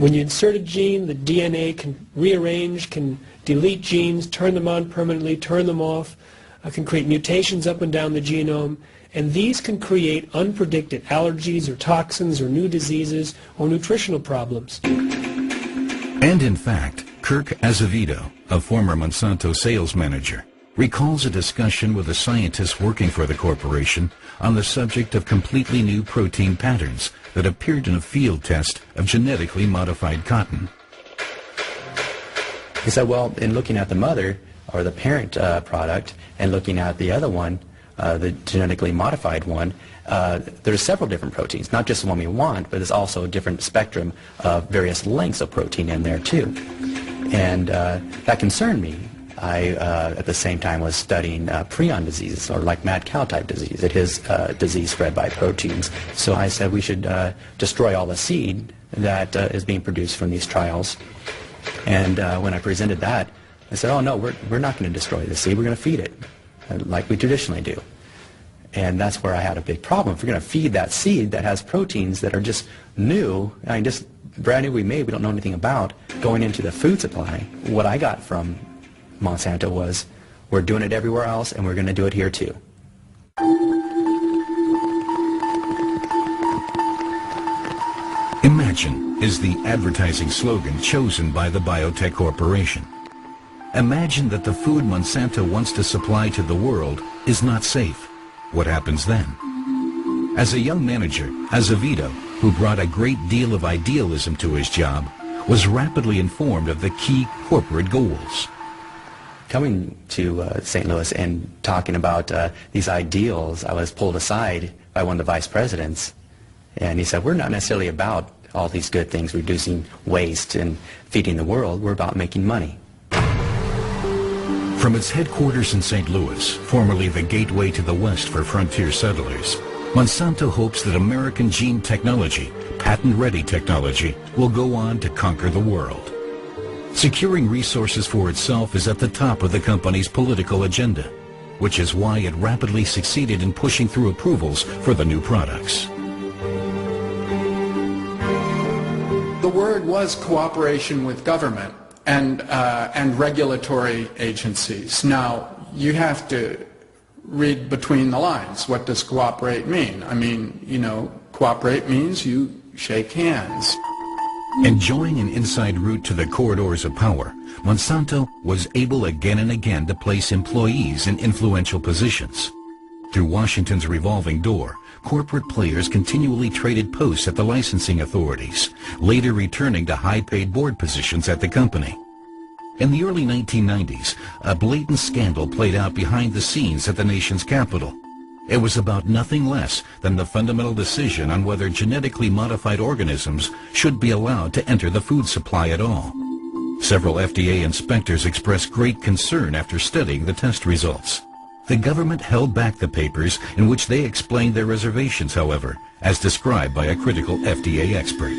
When you insert a gene, the DNA can rearrange, can delete genes, turn them on permanently, turn them off, can create mutations up and down the genome, and these can create unpredicted allergies or toxins or new diseases or nutritional problems. And in fact, Kirk Azevedo, a former Monsanto sales manager, recalls a discussion with a scientist working for the corporation on the subject of completely new protein patterns that appeared in a field test of genetically modified cotton. He said, well, in looking at the mother, or the parent product, and looking at the other one, the genetically modified one, there's several different proteins, not just the one we want, but there's also a different spectrum of various lengths of protein in there too. And that concerned me. I, at the same time, was studying prion disease, or like mad cow type disease. It is disease spread by proteins. So I said we should destroy all the seed that is being produced from these trials. And when I presented that, I said, oh no, we're not going to destroy the seed, we're going to feed it, like we traditionally do. And that's where I had a big problem. If we're going to feed that seed that has proteins that are just new, I mean, just brand new we made, we don't know anything about, going into the food supply, what I got from Monsanto was, we're doing it everywhere else and we're going to do it here too. Imagine is the advertising slogan chosen by the biotech corporation. Imagine that the food Monsanto wants to supply to the world is not safe. What happens then? As a young manager, Azevedo, who brought a great deal of idealism to his job, was rapidly informed of the key corporate goals. Coming to St. Louis and talking about these ideals, I was pulled aside by one of the vice presidents, and he said, we're not necessarily about all these good things, reducing waste and feeding the world, we're about making money. From its headquarters in St. Louis, formerly the gateway to the West for frontier settlers, Monsanto hopes that American gene technology, patent-ready technology, will go on to conquer the world. Securing resources for itself is at the top of the company's political agenda, which is why it rapidly succeeded in pushing through approvals for the new products. The word was cooperation with government and regulatory agencies. Now, you have to read between the lines. What does cooperate mean? I mean, you know, cooperate means you shake hands. Enjoying an inside route to the corridors of power, Monsanto was able again and again to place employees in influential positions. Through Washington's revolving door, corporate players continually traded posts at the licensing authorities, later returning to high-paid board positions at the company. In the early 1990s, a blatant scandal played out behind the scenes at the nation's capital. It was about nothing less than the fundamental decision on whether genetically modified organisms should be allowed to enter the food supply at all. Several FDA inspectors expressed great concern after studying the test results. The government held back the papers in which they explained their reservations, however, as described by a critical FDA expert.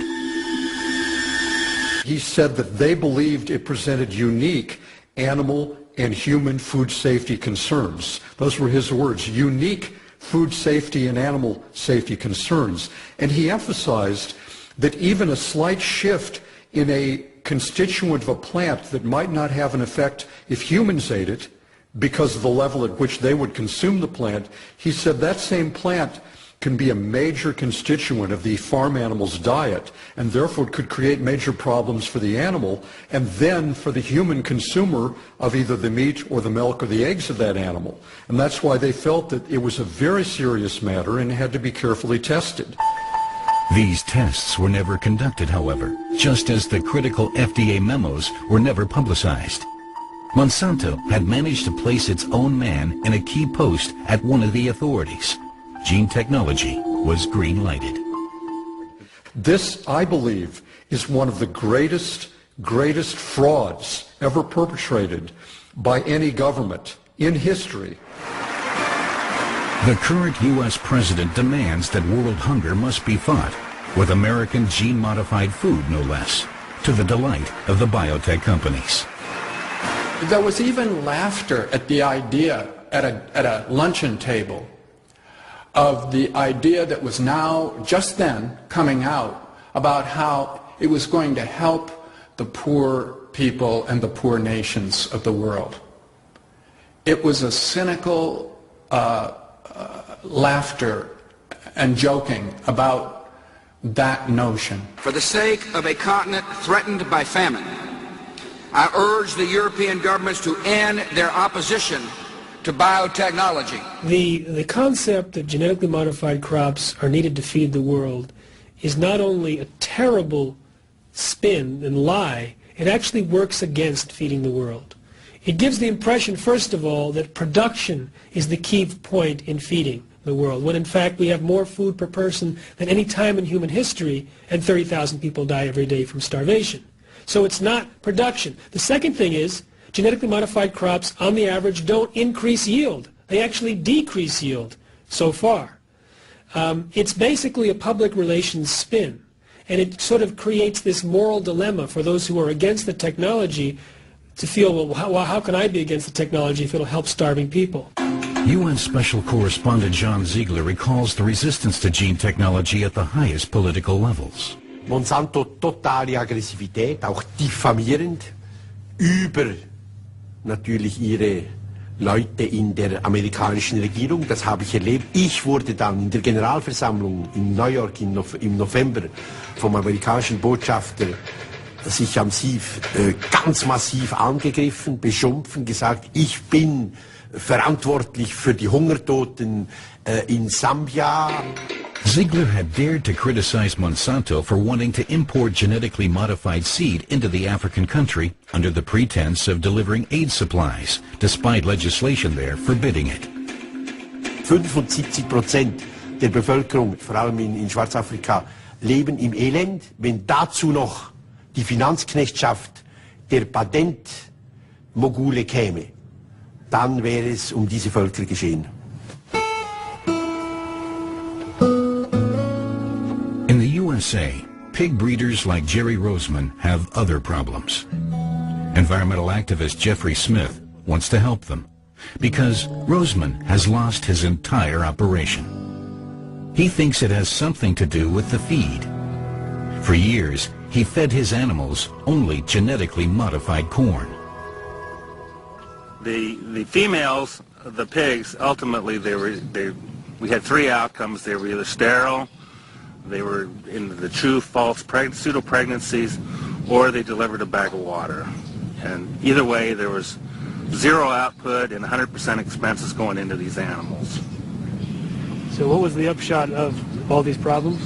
He said that they believed it presented unique animal and human food safety concerns. Those were his words, unique food safety and animal safety concerns. And he emphasized that even a slight shift in a constituent of a plant that might not have an effect if humans ate it, because of the level at which they would consume the plant, he said that same plant can be a major constituent of the farm animal's diet, and therefore could create major problems for the animal, and then for the human consumer of either the meat or the milk or the eggs of that animal. And that's why they felt that it was a very serious matter and had to be carefully tested. These tests were never conducted, however, just as the critical FDA memos were never publicized. Monsanto had managed to place its own man in a key post at one of the authorities. Gene technology was green-lighted. This, I believe, is one of the greatest frauds ever perpetrated by any government in history. The current U.S. president demands that world hunger must be fought, with American gene-modified food, no less, to the delight of the biotech companies. There was even laughter at the idea at a luncheon table of the idea that was now, just then, coming out about how it was going to help the poor people and the poor nations of the world. It was a cynical laughter and joking about that notion. For the sake of a continent threatened by famine, I urge the European governments to end their opposition to biotechnology. The concept that genetically modified crops are needed to feed the world is not only a terrible spin and lie, it actually works against feeding the world. It gives the impression, first of all, that production is the key point in feeding the world, when in fact we have more food per person than any time in human history, and 30,000 people die every day from starvation. So it's not production. The second thing is, genetically modified crops, on the average, don't increase yield. They actually decrease yield so far. It's basically a public relations spin, and it sort of creates this moral dilemma for those who are against the technology to feel, well, how can I be against the technology if it'll help starving people? UN Special Correspondent John Ziegler recalls the resistance to gene technology at the highest political levels. Monsanto totale Aggressivität, auch diffamierend, über natürlich ihre Leute in der amerikanischen Regierung, das habe ich erlebt. Ich wurde dann in der Generalversammlung in New York im November vom amerikanischen Botschafter sich ganz massiv angegriffen, beschimpfen, gesagt, ich bin verantwortlich für die Hungertoten in Sambia. Ziegler had dared to criticize Monsanto for wanting to import genetically modified seed into the African country under the pretense of delivering aid supplies, despite legislation there forbidding it. 75% der Bevölkerung, vor allem in Schwarzafrika, leben im Elend. Wenn dazu noch die Finanzknechtschaft der Patentmogule käme, dann wäre es diese Völker geschehen. In the USA, pig breeders like Jerry Roseman have other problems. Environmental activist Jeffrey Smith wants to help them because Roseman has lost his entire operation. He thinks it has something to do with the feed. For years, he fed his animals only genetically modified corn. The females, the pigs, ultimately we had three outcomes. They were either sterile, they were in the true false pseudo-pregnancies, or they delivered a bag of water. And either way, there was zero output and 100% expenses going into these animals. So what was the upshot of all these problems?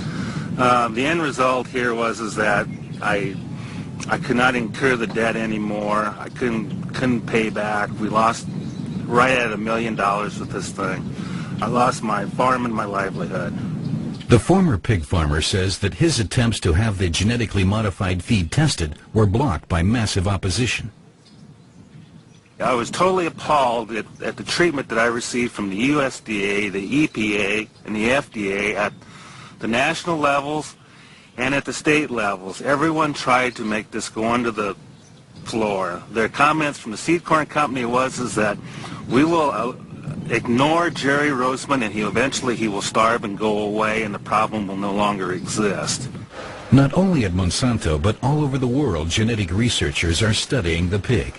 The end result here was that I could not incur the debt anymore. I couldn't pay back. We lost right at $1 million with this thing. I lost my farm and my livelihood. The former pig farmer says that his attempts to have the genetically modified feed tested were blocked by massive opposition. I was totally appalled at the treatment that I received from the USDA, the EPA, and the FDA at the national levels and at the state levels. Everyone tried to make this go under the floor. Their comments from the seed corn company was that we will ignore Jerry Roseman and eventually he will starve and go away and the problem will no longer exist. Not only at Monsanto, but all over the world, genetic researchers are studying the pig.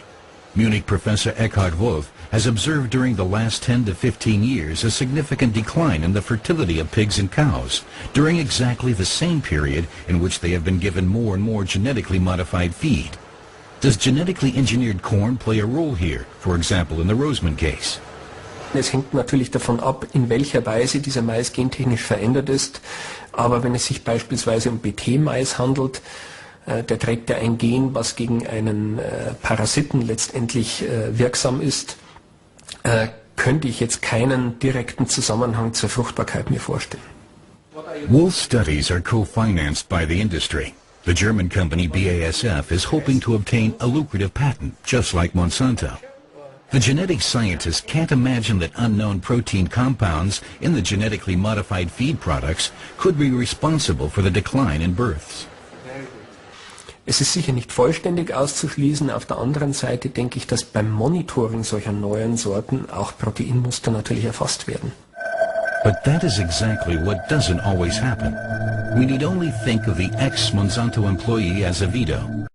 Munich professor Eckhard Wolff has observed during the last 10 to 15 years a significant decline in the fertility of pigs and cows during exactly the same period in which they have been given more and more genetically modified feed. Does genetically engineered corn play a role here, for example in the Roseman case? Es hängt natürlich davon ab, in welcher Weise dieser Mais gentechnisch verändert ist. Aber wenn es sich beispielsweise um BT-Mais handelt, der trägt ja ein Gen, was gegen einen Parasiten letztendlich wirksam ist, könnte ich jetzt keinen direkten Zusammenhang zur Fruchtbarkeit mir vorstellen. Wolf's studies are co-financed by the industry. The German company BASF is hoping to obtain a lucrative patent, just like Monsanto. The genetic scientists can't imagine that unknown protein compounds in the genetically modified feed products could be responsible for the decline in births. Es ist sicher nicht vollständig auszuschließen. Auf der anderen Seite denke ich, dass beim Monitoring solcher neuen Sorten auch Proteinmuster natürlich erfasst werden. But that is exactly what doesn't always happen. We need only think of the ex-Monsanto employee Azevedo,